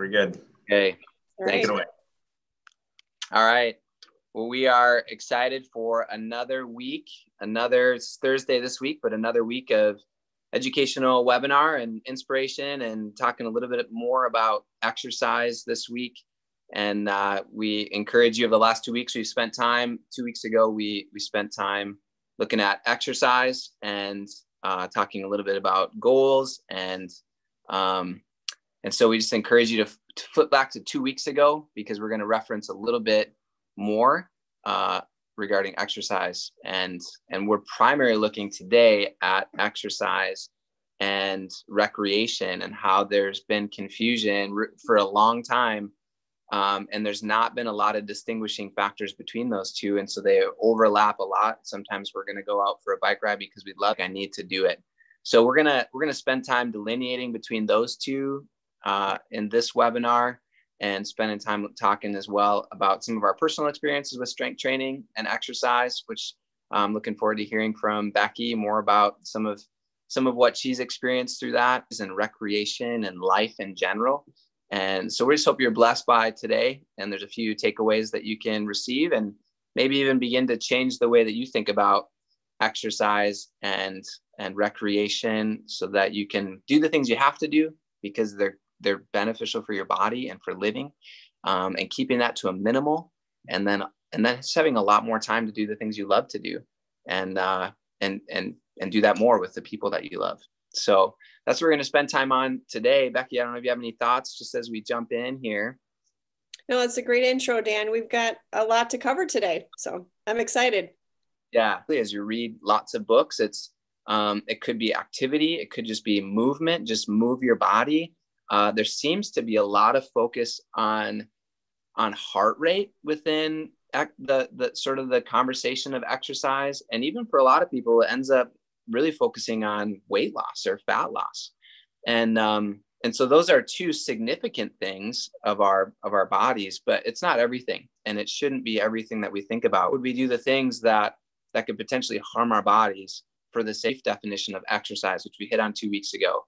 We're good. Okay. Take it away. All right. Well, we are excited for another week, it's Thursday this week, but another week of educational webinar and inspiration and talking a little bit more about exercise this week. And we encourage you over the last 2 weeks, 2 weeks ago, we spent time looking at exercise and talking a little bit about goals. And so we just encourage you to flip back to 2 weeks ago, because we're going to reference a little bit more regarding exercise. And we're primarily looking today at exercise and recreation and how there's been confusion for a long time. And there's not been a lot of distinguishing factors between those two. And so they overlap a lot. Sometimes we're going to go out for a bike ride because I need to do it. So we're going to spend time delineating between those two in this webinar, and spending time talking as well about some of our personal experiences with strength training and exercise, which I'm looking forward to hearing from Becky more about some of what she's experienced through that, and recreation and life in general. And so we just hope you're blessed by today, and there's a few takeaways that you can receive and maybe even begin to change the way that you think about exercise and recreation, so that you can do the things you have to do because they're beneficial for your body and for living, and keeping that to a minimal, and then just having a lot more time to do the things you love to do, and do that more with the people that you love. So that's what we're going to spend time on today. Becky, I don't know if you have any thoughts just as we jump in here. No, it's a great intro, Dan. We've got a lot to cover today, so I'm excited. Yeah, as you read lots of books, it could be activity, it could just be movement, just move your body. There seems to be a lot of focus on heart rate within the sort of the conversation of exercise. And even for a lot of people, it ends up really focusing on weight loss or fat loss. And so those are two significant things of our bodies, but it's not everything. And it shouldn't be everything that we think about. Would we do the things that could potentially harm our bodies for the safe definition of exercise, which we hit on 2 weeks ago?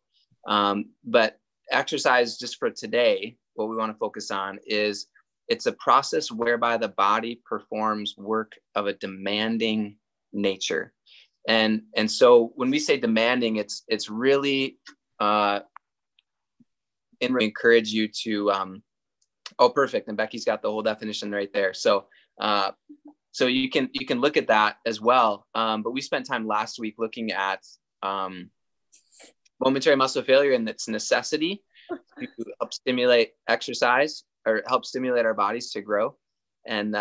But exercise, just for today, what we want to focus on is it's a process whereby the body performs work of a demanding nature. And so when we say demanding, it's really encourage you to perfect. And Becky's got the whole definition right there. So you can look at that as well. But we spent time last week looking at momentary muscle failure and its necessity to help stimulate exercise or help stimulate our bodies to grow. And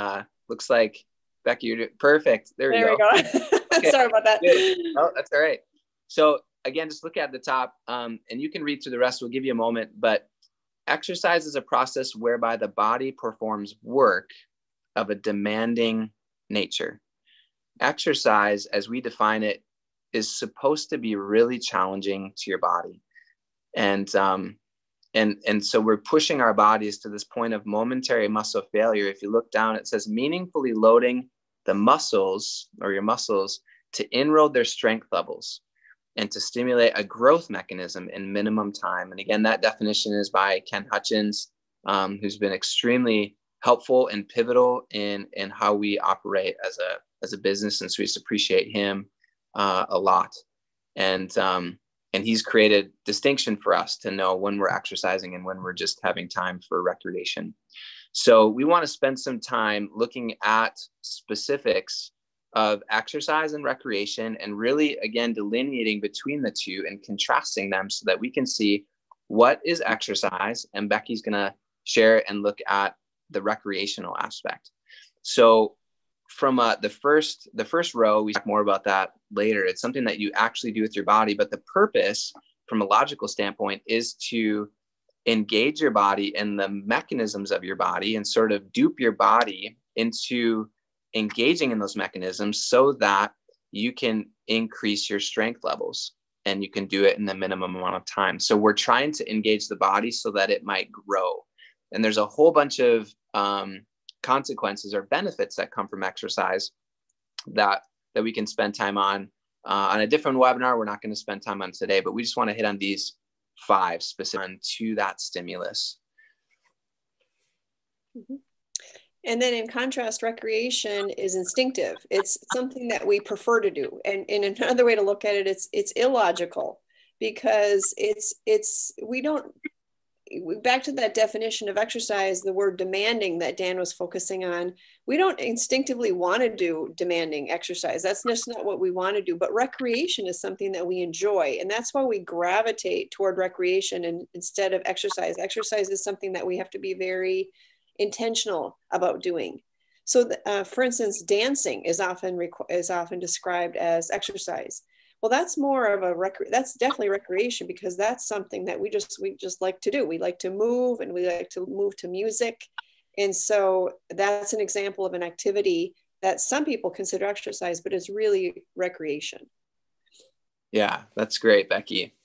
looks like, Becky, you're perfect. There we go. Okay. Sorry about that. Oh, that's all right. So again, just look at the top, and you can read through the rest. We'll give you a moment. But exercise is a process whereby the body performs work of a demanding nature. Exercise, as we define it, is supposed to be really challenging to your body. And so we're pushing our bodies to this point of momentary muscle failure. If you look down, it says meaningfully loading the muscles or your muscles to enroll their strength levels and to stimulate a growth mechanism in minimum time. And again, that definition is by Ken Hutchins, who's been extremely helpful and pivotal in how we operate as a business. And so we just appreciate him a lot. And he's created distinction for us to know when we're exercising and when we're just having time for recreation. So we want to spend some time looking at specifics of exercise and recreation, and really, again, delineating between the two and contrasting them so that we can see what is exercise. And Becky's going to share and look at the recreational aspect. So from the first row, we talk more about that later. It's something that you actually do with your body, but the purpose from a logical standpoint is to engage your body in the mechanisms of your body and sort of dupe your body into engaging in those mechanisms so that you can increase your strength levels, and you can do it in the minimum amount of time. So we're trying to engage the body so that it might grow. And there's a whole bunch of consequences or benefits that come from exercise that we can spend time on a different webinar. We're not going to spend time on today, but we just want to hit on these 5 specific to that stimulus. Mhm. And then in contrast, recreation is instinctive. It's something that we prefer to do. And in another way to look at it, it's illogical because we don't, back to that definition of exercise, the word demanding that Dan was focusing on, we don't instinctively want to do demanding exercise. That's just not what we want to do. But recreation is something that we enjoy. And that's why we gravitate toward recreation and instead of exercise. Exercise is something that we have to be very intentional about doing. So, for instance, dancing is often described as exercise. Well, that's more of that's definitely recreation because that's something that we just like to do. We like to move and we like to move to music. And so that's an example of an activity that some people consider exercise, but it's really recreation. Yeah, that's great, Becky.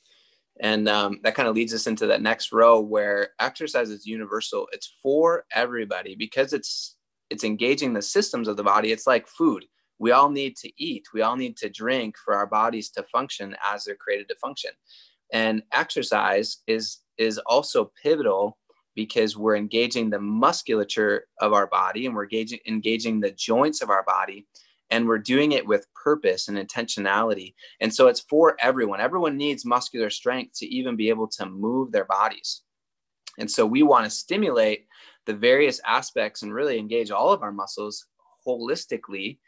And that kind of leads us into that next row where exercise is universal. It's for everybody because it's engaging the systems of the body. It's like food. We all need to eat. We all need to drink for our bodies to function as they're created to function. And exercise is also pivotal because we're engaging the musculature of our body and we're engaging the joints of our body. And we're doing it with purpose and intentionality. And so it's for everyone. Everyone needs muscular strength to even be able to move their bodies. And so we want to stimulate the various aspects and really engage all of our muscles holistically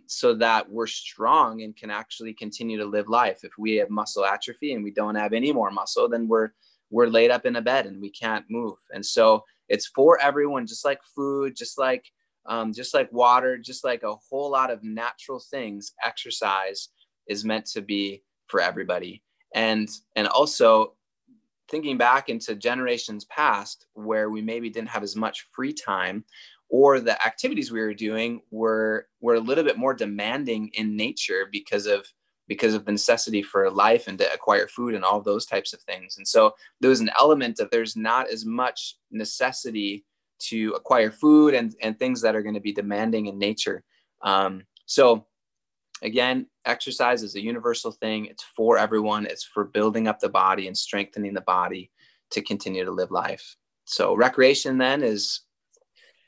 so that we're strong and can actually continue to live life. If we have muscle atrophy and we don't have any more muscle, then we're laid up in a bed and we can't move. And so it's for everyone, just like food, just like water, just like a whole lot of natural things. Exercise is meant to be for everybody. And also thinking back into generations past where we maybe didn't have as much free time, or the activities we were doing were a little bit more demanding in nature because of the necessity for life and to acquire food and all those types of things. And so there was an element of there's not as much necessity to acquire food and things that are going to be demanding in nature. So again, exercise is a universal thing. It's for everyone. It's for building up the body and strengthening the body to continue to live life. So recreation then is...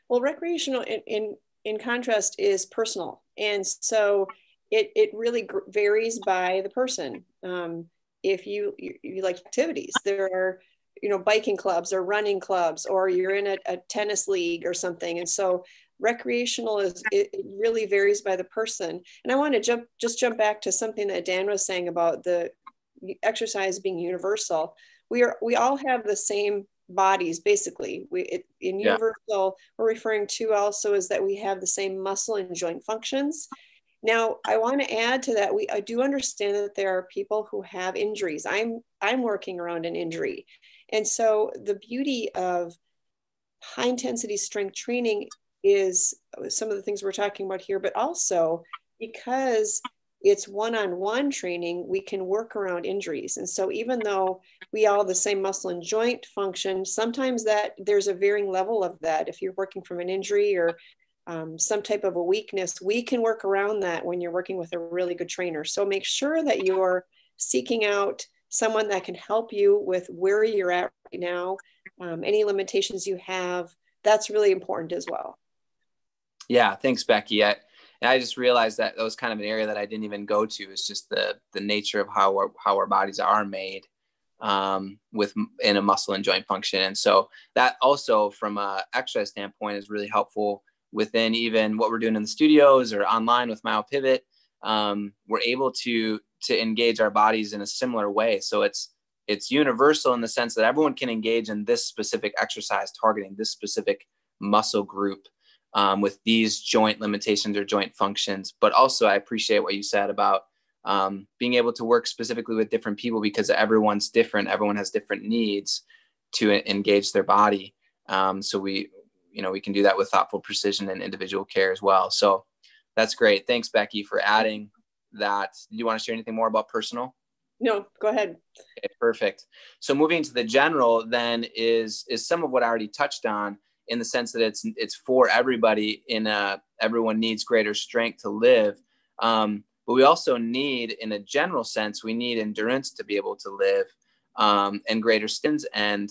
Well, recreational in contrast is personal. And so it really varies by the person. If you like activities, there are, biking clubs or running clubs, or you're in a tennis league or something. And so recreational it really varies by the person. And I want to jump back to something that Dan was saying about the exercise being universal. We all have the same bodies, basically. Universal, we're referring to also is that we have the same muscle and joint functions. Now, I want to add to that, I do understand that there are people who have injuries. I'm working around an injury. And so the beauty of high intensity strength training is some of the things we're talking about here, but also because it's one-on-one training, we can work around injuries. And so even though we all have the same muscle and joint function, sometimes that there's a varying level of that. If you're working from an injury or some type of a weakness, we can work around that when you're working with a really good trainer. So make sure that you're seeking out someone that can help you with where you're at right now, any limitations you have. That's really important as well. Yeah, thanks, Becky. I just realized that was kind of an area that I didn't even go to. It's just the nature of how our bodies are made in a muscle and joint function. And so that also from a exercise standpoint is really helpful within even what we're doing in the studios or online with MyoPivot. We're able to engage our bodies in a similar way. So it's universal in the sense that everyone can engage in this specific exercise targeting this specific muscle group with these joint limitations or joint functions. But also I appreciate what you said about being able to work specifically with different people because everyone's different. Everyone has different needs to engage their body. So we can do that with thoughtful precision and individual care as well. So that's great. Thanks, Becky, for adding that. Do you want to share anything more about personal? No, go ahead. Okay, perfect. So moving to the general then is some of what I already touched on in the sense that it's for everybody everyone needs greater strength to live. But we also need, in a general sense, we need endurance to be able to live and greater sins. And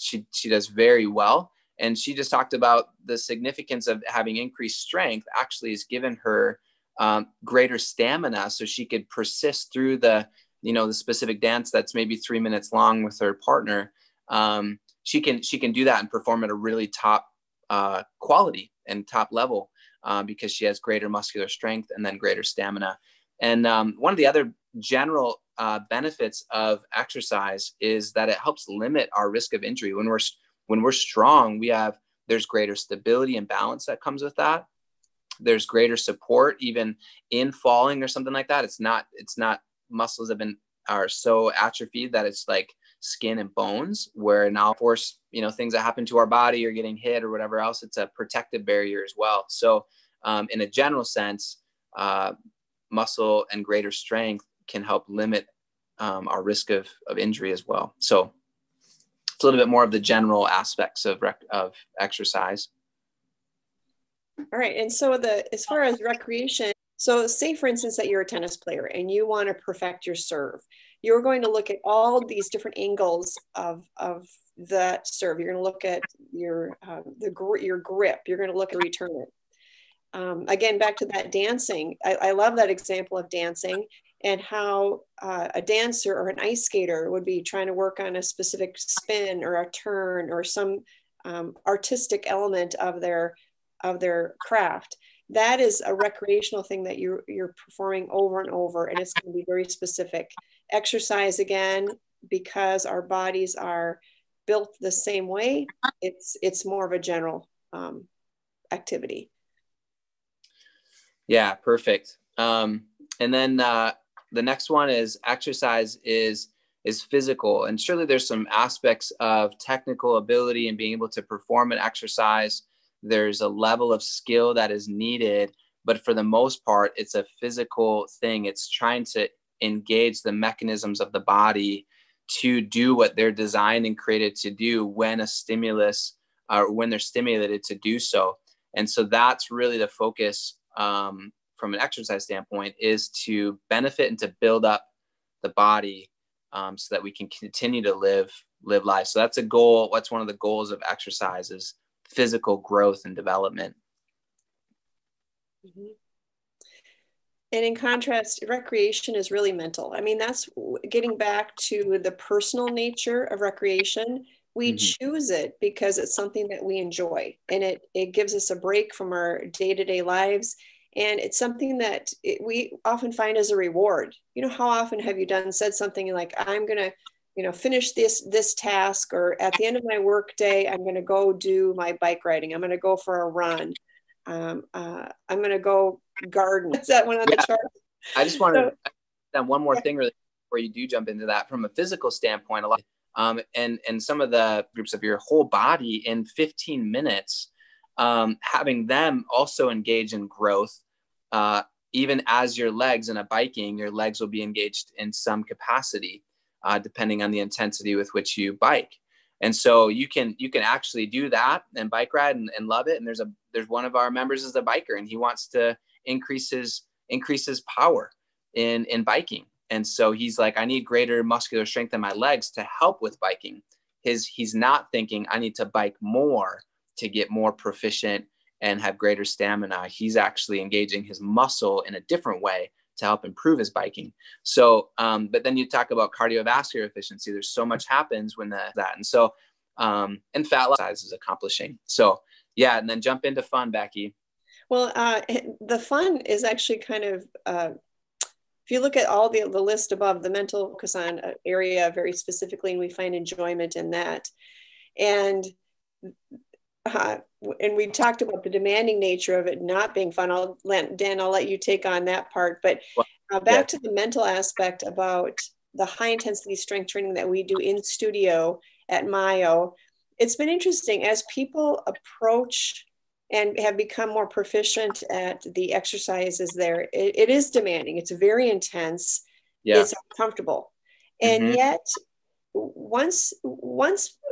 she does very well And she just talked about the significance of having increased strength actually has given her greater stamina, so she could persist through the specific dance that's maybe 3 minutes long with her partner. She can do that and perform at a really top quality and top level because she has greater muscular strength and then greater stamina. And one of the other general benefits of exercise is that it helps limit our risk of injury. When we're strong, there's greater stability and balance that comes with that. There's greater support even in falling or something like that. It's not muscles are so atrophied that it's like skin and bones, where now of course things that happen to our body or getting hit or whatever else, it's a protective barrier as well. So in a general sense, muscle and greater strength can help limit our risk of injury as well. So it's a little bit more of the general aspects of exercise. All right. And so as far as recreation, so say for instance that you're a tennis player and you want to perfect your serve, you're going to look at all these different angles of that serve. You're going to look at your grip. You're going to look at return it. Again, back to that dancing. I love that example of dancing and how a dancer or an ice skater would be trying to work on a specific spin or a turn or some artistic element of their craft. That is a recreational thing that you're performing over and over, and it's going to be very specific. Exercise, again, because our bodies are built the same way, it's more of a general activity. Yeah, perfect. And then the next one is exercise is physical, and surely there's some aspects of technical ability and being able to perform an exercise. There's a level of skill that is needed, but for the most part, it's a physical thing. It's trying to engage the mechanisms of the body to do what they're designed and created to do when a stimulus or when they're stimulated to do so. And so that's really the focus from an exercise standpoint, is to benefit and to build up the body so that we can continue to live life. So that's a goal. What's one of the goals of exercise is physical growth and development. Mm-hmm. And in contrast, recreation is really mental. I mean, that's getting back to the personal nature of recreation. We choose it because it's something that we enjoy, and it gives us a break from our day-to-day lives. And it's something that we often find as a reward. How often have you said something like, I'm going to finish this task, or at the end of my work day, I'm going to go do my bike riding. I'm going to go for a run. I'm going to go garden. Is that one on the chart? I just wanted to add one more thing really before you do jump into that. From a physical standpoint, a lot and some of the groups of your whole body in 15 minutes, having them also engage in growth, even as your legs in a biking, your legs will be engaged in some capacity. Depending on the intensity with which you bike. And so you can actually do that and bike ride and love it. And there's one of our members is a biker, and he wants to increase his power in biking. And so he's like, I need greater muscular strength in my legs to help with biking. He's not thinking I need to bike more to get more proficient and have greater stamina. He's actually engaging his muscle in a different way to help improve his biking. So, but then you talk about cardiovascular efficiency. There's so much happens when that. And so, and fat loss is accomplishing. So yeah. And then jump into fun, Becky. Well, the fun is actually kind of, if you look at all the list above, the mental focus on an area very specifically, and we find enjoyment in that. And we talked about the demanding nature of it not being fun. Dan, I'll let you take on that part. But back to the mental aspect about the high intensity strength training that we do in studio at Mayo. It's been interesting as people approach and have become more proficient at the exercises there. It is demanding. It's very intense. Yeah. It's uncomfortable. And yet, once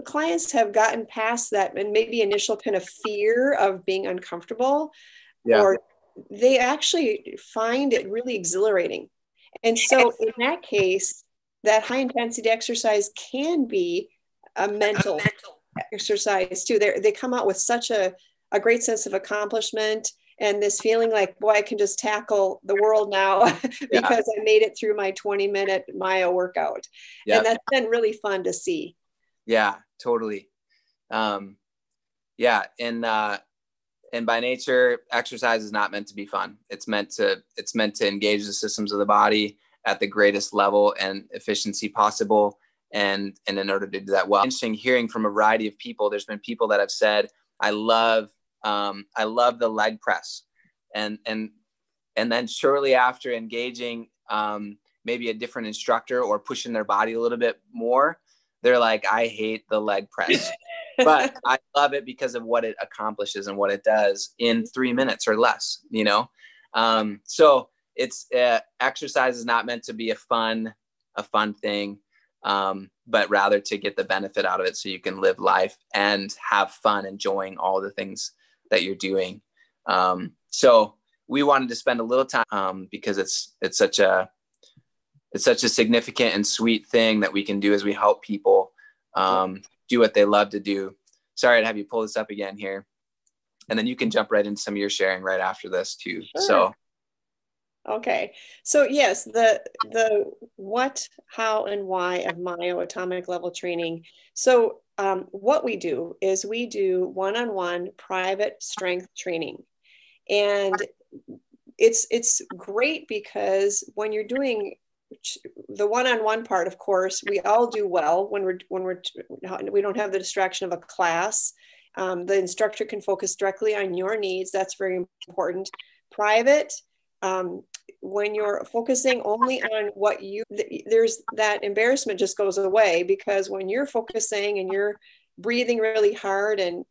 clients have gotten past that and maybe initial kind of fear of being uncomfortable, or they actually find it really exhilarating. And so in that case, that high intensity exercise can be a mental exercise too. They come out with such a great sense of accomplishment and this feeling like, boy, I can just tackle the world now because I made it through my 20-minute Myo workout. And that's been really fun to see. Yeah, totally. Yeah. And by nature, exercise is not meant to be fun. It's meant to engage the systems of the body at the greatest level and efficiency possible. And in order to do that well, interesting hearing from a variety of people. There's been people that have said, I love the leg press. And then shortly after engaging maybe a different instructor or pushing their body a little bit more, they're like, I hate the leg press. But I love it because of what it accomplishes and what it does in 3 minutes or less, you know? So it's exercise is not meant to be a fun thing, but rather to get the benefit out of it so you can live life and have fun enjoying all the things that you're doing. So we wanted to spend a little time because it's such a significant and sweet thing that we can do as we help people do what they love to do. Sorry to have you pull this up again here. And then you can jump right into some of your sharing right after this too. Sure. So. Okay. So yes, the what, how, and why of Myo atomic level training. So what we do is we do one-on-one private strength training. And it's great because when you're doing the one-on-one part, of course, we all do well when we don't have the distraction of a class. The instructor can focus directly on your needs. That's very important. Private, when you're focusing only on what there's that embarrassment just goes away, because when you're focusing and you're breathing really hard and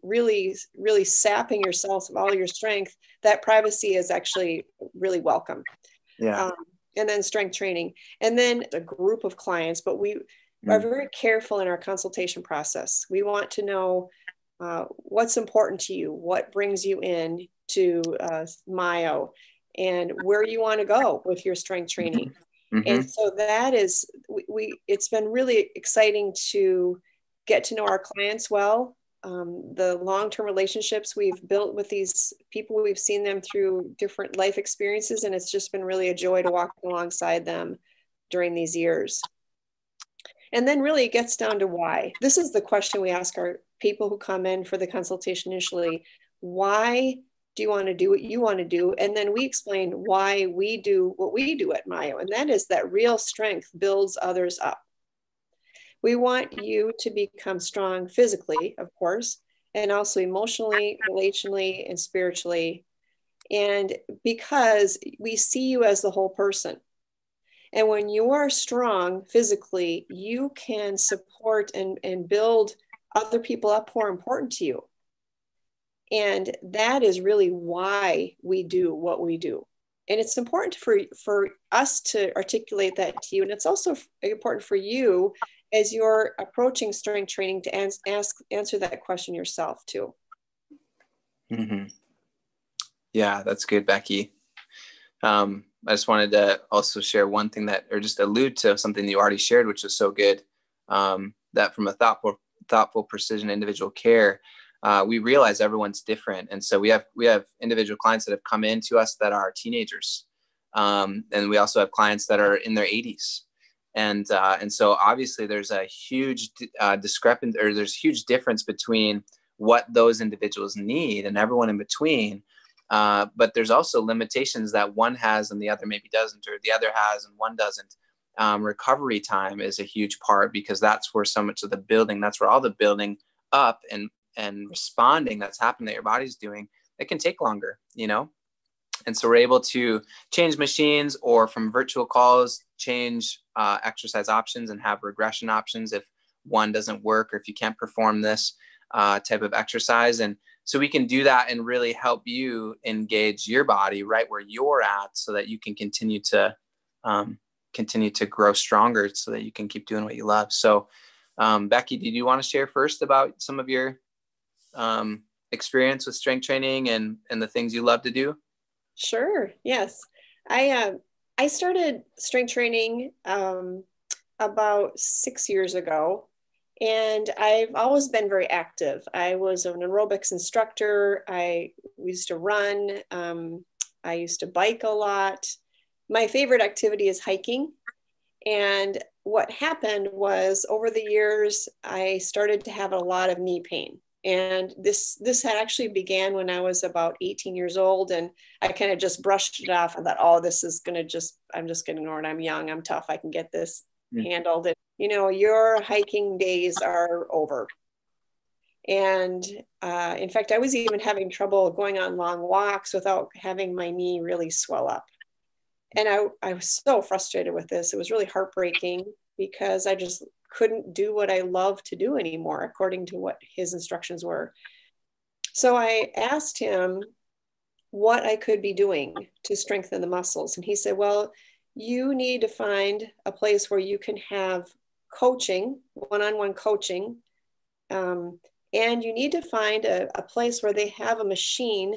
really, really sapping yourself of all your strength, that privacy is actually really welcome. Yeah. And then strength training, and then a group of clients, but we are very careful in our consultation process. We want to know what's important to you, what brings you in to Myo, and where you want to go with your strength training. And so that is, it's been really exciting to get to know our clients well. The long-term relationships we've built with these people, we've seen them through different life experiences, and it's just been really a joy to walk alongside them during these years. And then really it gets down to why. This is the question we ask our people who come in for the consultation initially. Why do you want to do what you want to do? And then we explain why we do what we do at Myo, and that is that real strength builds others up. We want you to become strong physically, of course, and also emotionally, relationally, and spiritually. And because we see you as the whole person. And when you are strong physically, you can support and build other people up who are important to you. And that is really why we do what we do. And it's important for us to articulate that to you. And it's also important for you as you're approaching strength training to answer that question yourself too. Yeah, that's good, Becky. I just wanted to also share one thing or just allude to something that you already shared, which was so good, that from a thoughtful precision individual care, we realize everyone's different. And so we have individual clients that have come in to us that are teenagers. And we also have clients that are in their 80s. And so obviously there's a huge discrepancy, or there's huge difference between what those individuals need and everyone in between. But there's also limitations that one has and the other maybe doesn't, or the other has and one doesn't. Recovery time is a huge part, because that's where so much of the building, that's where all the building up and responding that's happening that your body's doing, it can take longer, you know? And so we're able to change machines, or from virtual calls, change exercise options and have regression options if one doesn't work, or if you can't perform this type of exercise. And so we can do that and really help you engage your body right where you're at, so that you can continue to grow stronger, so that you can keep doing what you love. So Becky, did you want to share first about some of your experience with strength training and the things you love to do? Sure. Yes. I started strength training about 6 years ago, And I've always been very active. I was an aerobics instructor. I used to run. I used to bike a lot. My favorite activity is hiking. And what happened was over the years, I started to have a lot of knee pain. And this had actually began when I was about 18 years old. And I kind of just brushed it off and thought, oh, this is going to I'm just going to ignore it. I'm young, I'm tough, I can get this handled. And, you know, your hiking days are over. And in fact, I was even having trouble going on long walks without having my knee really swell up. And I was so frustrated with this. It was really heartbreaking because I just couldn't do what I love to do anymore, according to what his instructions were. So I asked him what I could be doing to strengthen the muscles. And he said, well, you need to find a place where you can have coaching, one-on-one coaching. And you need to find a place where they have a machine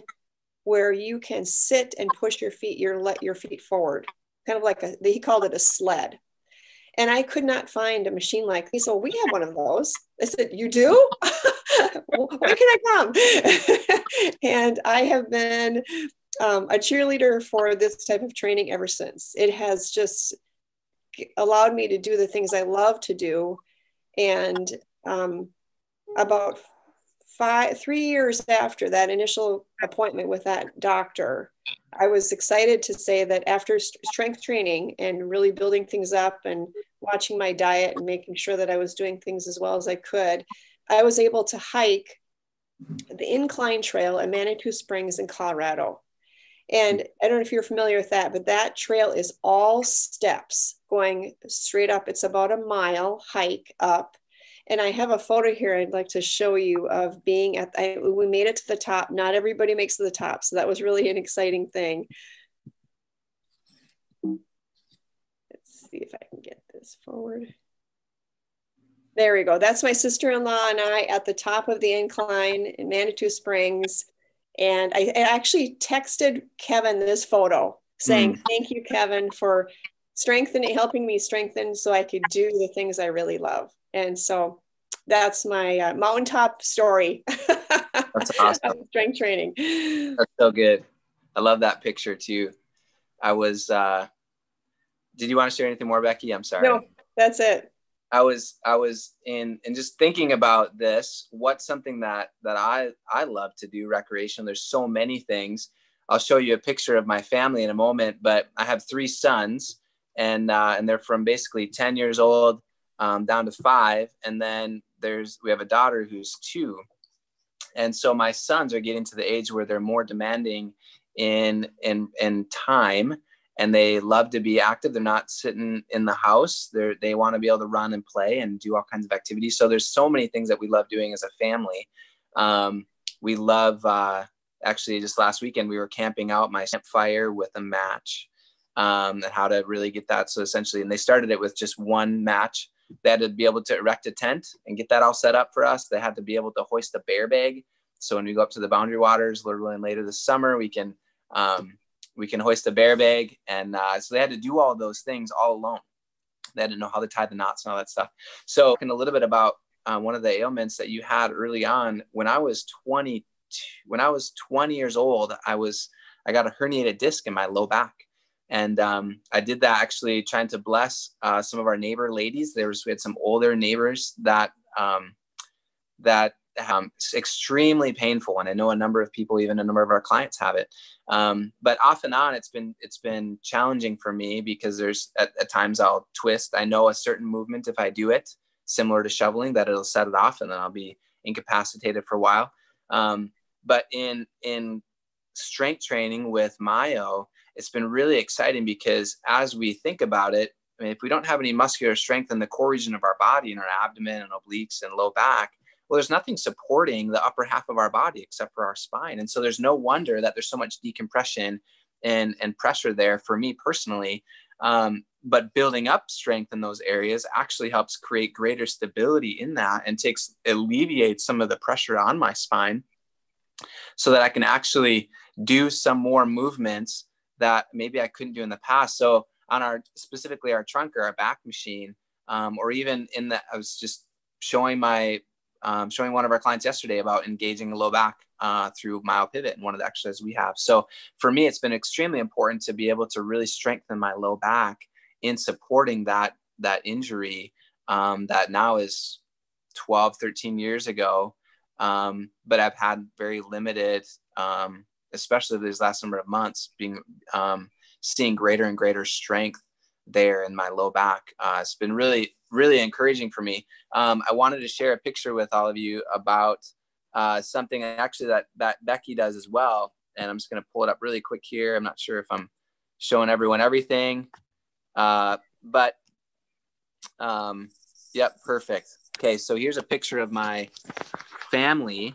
where you can sit and push your feet, let your feet forward, kind of like he called it a sled. And I could not find a machine like this. So we have one of those. I said, you do? When can I come? And I have been a cheerleader for this type of training ever since. It has just allowed me to do the things I love to do. And about 3 years after that initial appointment with that doctor, I was excited to say that after strength training and really building things up and watching my diet and making sure that I was doing things as well as I could, I was able to hike the incline trail at Manitou Springs in Colorado. And I don't know if you're familiar with that, but that trail is all steps going straight up. It's about a mile hike up. And I have a photo here I'd like to show you of being we made it to the top. Not everybody makes it to the top. So that was really an exciting thing. Let's see if I can get this forward. There we go. That's my sister-in-law and I at the top of the incline in Manitou Springs. And I actually texted Kevin this photo saying, thank you, Kevin, for helping me strengthen so I could do the things I really love. And so that's my mountaintop story. That's awesome. Strength training. That's so good. I love that picture too. I was, did you want to share anything more, Becky? I'm sorry. No, that's it. I was in just thinking about this. What's something that I love to do recreational? There's so many things. I'll show you a picture of my family in a moment, but I have 3 sons and they're from basically 10 years old down to 5. And then we have a daughter who's 2. And so my sons are getting to the age where they're more demanding in time, and they love to be active. They're not sitting in the house. They want to be able to run and play and do all kinds of activities. So there's so many things that we love doing as a family. We love, actually just last weekend, we were camping out my campfire with a match, and how to really get that. So essentially, and they started it with just one match. They had to be able to erect a tent and get that all set up for us. They had to be able to hoist a bear bag. So when we go up to the Boundary Waters later this summer, we can hoist a bear bag. And so they had to do all those things all alone. They had to know how to tie the knots and all that stuff. So talking a little bit about one of the ailments that you had early on. When I was 20 years old, I got a herniated disc in my low back. And I did that actually trying to bless some of our neighbor ladies. We had some older neighbors that extremely painful. And I know a number of people, even a number of our clients have it. But off and on, it's been challenging for me because there's at times I'll twist. I know a certain movement, if I do it, similar to shoveling, that it'll set it off and then I'll be incapacitated for a while. But in strength training with Myo, it's been really exciting because as we think about it, I mean, if we don't have any muscular strength in the core region of our body, in our abdomen and obliques and low back, well, there's nothing supporting the upper half of our body except for our spine. And so there's no wonder that there's so much decompression and pressure there for me personally. But building up strength in those areas actually helps create greater stability in that and alleviates some of the pressure on my spine so that I can actually do some more movements that maybe I couldn't do in the past. So on specifically our trunk or our back machine, or even I was just showing showing one of our clients yesterday about engaging the low back through myopivot and one of the exercises we have. So for me, it's been extremely important to be able to really strengthen my low back in supporting that injury that now is 12, 13 years ago. But I've had very limited, especially these last number of months, seeing greater and greater strength there in my low back. It's been really, really encouraging for me. I wanted to share a picture with all of you about something actually that Becky does as well. And I'm just going to pull it up really quick here. I'm not sure if I'm showing everyone everything, but yep, perfect. Okay, so here's a picture of my family.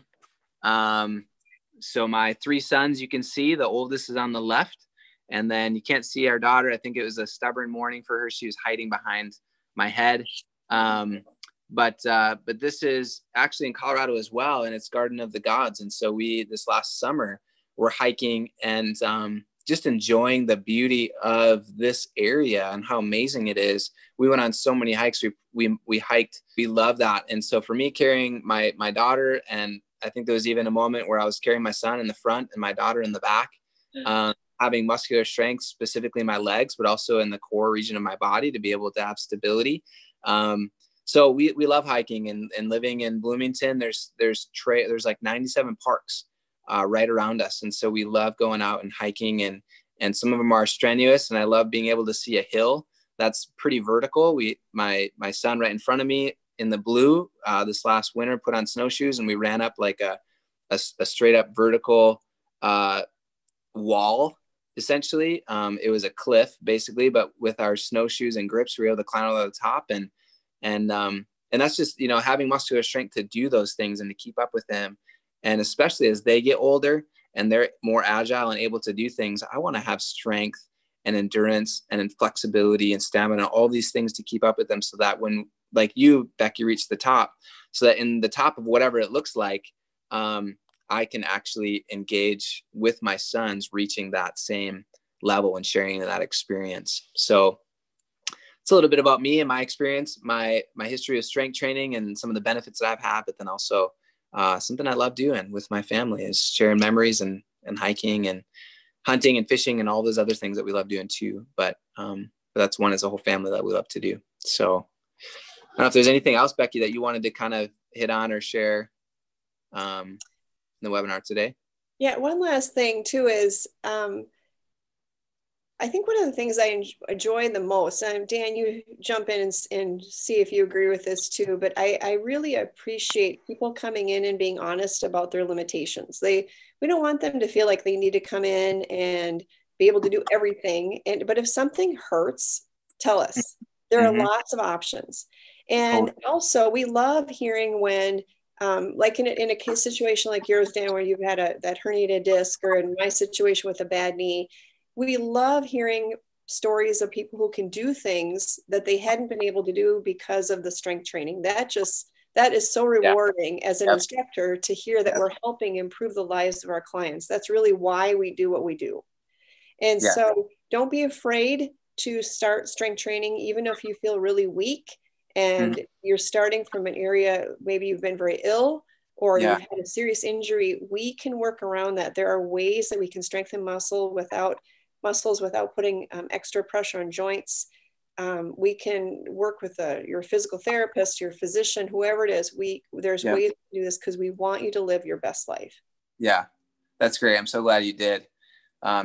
So my 3 sons, you can see the oldest is on the left, and then you can't see our daughter. I think it was a stubborn morning for her. She was hiding behind my head. But this is actually in Colorado as well, and it's Garden of the Gods. And so this last summer, we're hiking and just enjoying the beauty of this area and how amazing it is. We went on so many hikes. We hiked. We love that. And so for me, carrying my daughter, and I think there was even a moment where I was carrying my son in the front and my daughter in the back, having muscular strength, specifically in my legs, but also in the core region of my body to be able to have stability. So we love hiking and living in Bloomington. There's like 97 parks right around us. And so we love going out and hiking, and some of them are strenuous, and I love being able to see a hill that's pretty vertical. My son right in front of me in the blue, this last winter put on snowshoes, and we ran up like a straight up vertical wall. Essentially, it was a cliff basically, but with our snowshoes and grips, we were able to climb over the top, and that's just, having muscular strength to do those things and to keep up with them. And especially as they get older and they're more agile and able to do things, I want to have strength and endurance and flexibility and stamina, all these things to keep up with them, so that when, like you, Becky, reach the top, so that in the top of whatever it looks like, I can actually engage with my sons reaching that same level and sharing that experience. So it's a little bit about me and my experience, my history of strength training and some of the benefits that I've had, but then also something I love doing with my family is sharing memories and hiking and hunting and fishing and all those other things that we love doing too. But that's one as a whole family that we love to do. So I don't know if there's anything else, Becky, that you wanted to kind of hit on or share in the webinar today. Yeah, one last thing too is I think one of the things I enjoy the most, and Dan, you jump in and see if you agree with this too, but I really appreciate people coming in and being honest about their limitations. We don't want them to feel like they need to come in and be able to do everything. But if something hurts, tell us. There are lots of options. And also we love hearing when, like in a case situation like yours, Dan, where you've had that herniated disc, or in my situation with a bad knee, we love hearing stories of people who can do things that they hadn't been able to do because of the strength training. That is so rewarding as an instructor to hear that we're helping improve the lives of our clients. That's really why we do what we do. And so don't be afraid to start strength training, even if you feel really weak and you're starting from an area, maybe you've been very ill or you've had a serious injury. We can work around that. There are ways that we can strengthen muscles without putting extra pressure on joints. We can work with your physical therapist, your physician, whoever it is. There's ways to do this because we want you to live your best life. Yeah, that's great. I'm so glad you did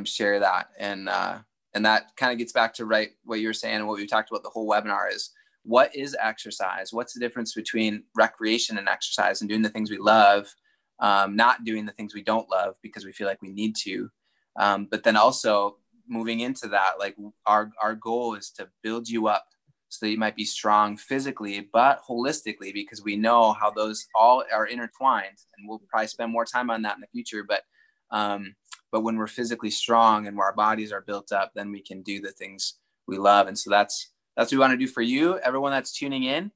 share that. And that kind of gets back to what you were saying and what we talked about the whole webinar is, what is exercise? What's the difference between recreation and exercise, and doing the things we love, not doing the things we don't love because we feel like we need to. But then also moving into that, like our goal is to build you up so that you might be strong physically, but holistically, because we know how those all are intertwined, and we'll probably spend more time on that in the future. But when we're physically strong and where our bodies are built up, then we can do the things we love. And so that's what we want to do for you, everyone that's tuning in.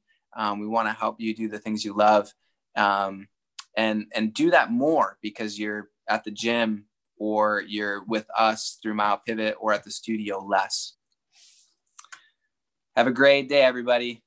We want to help you do the things you love, and do that more because you're at the gym or you're with us through myopivot or at the studio less. Have a great day, everybody.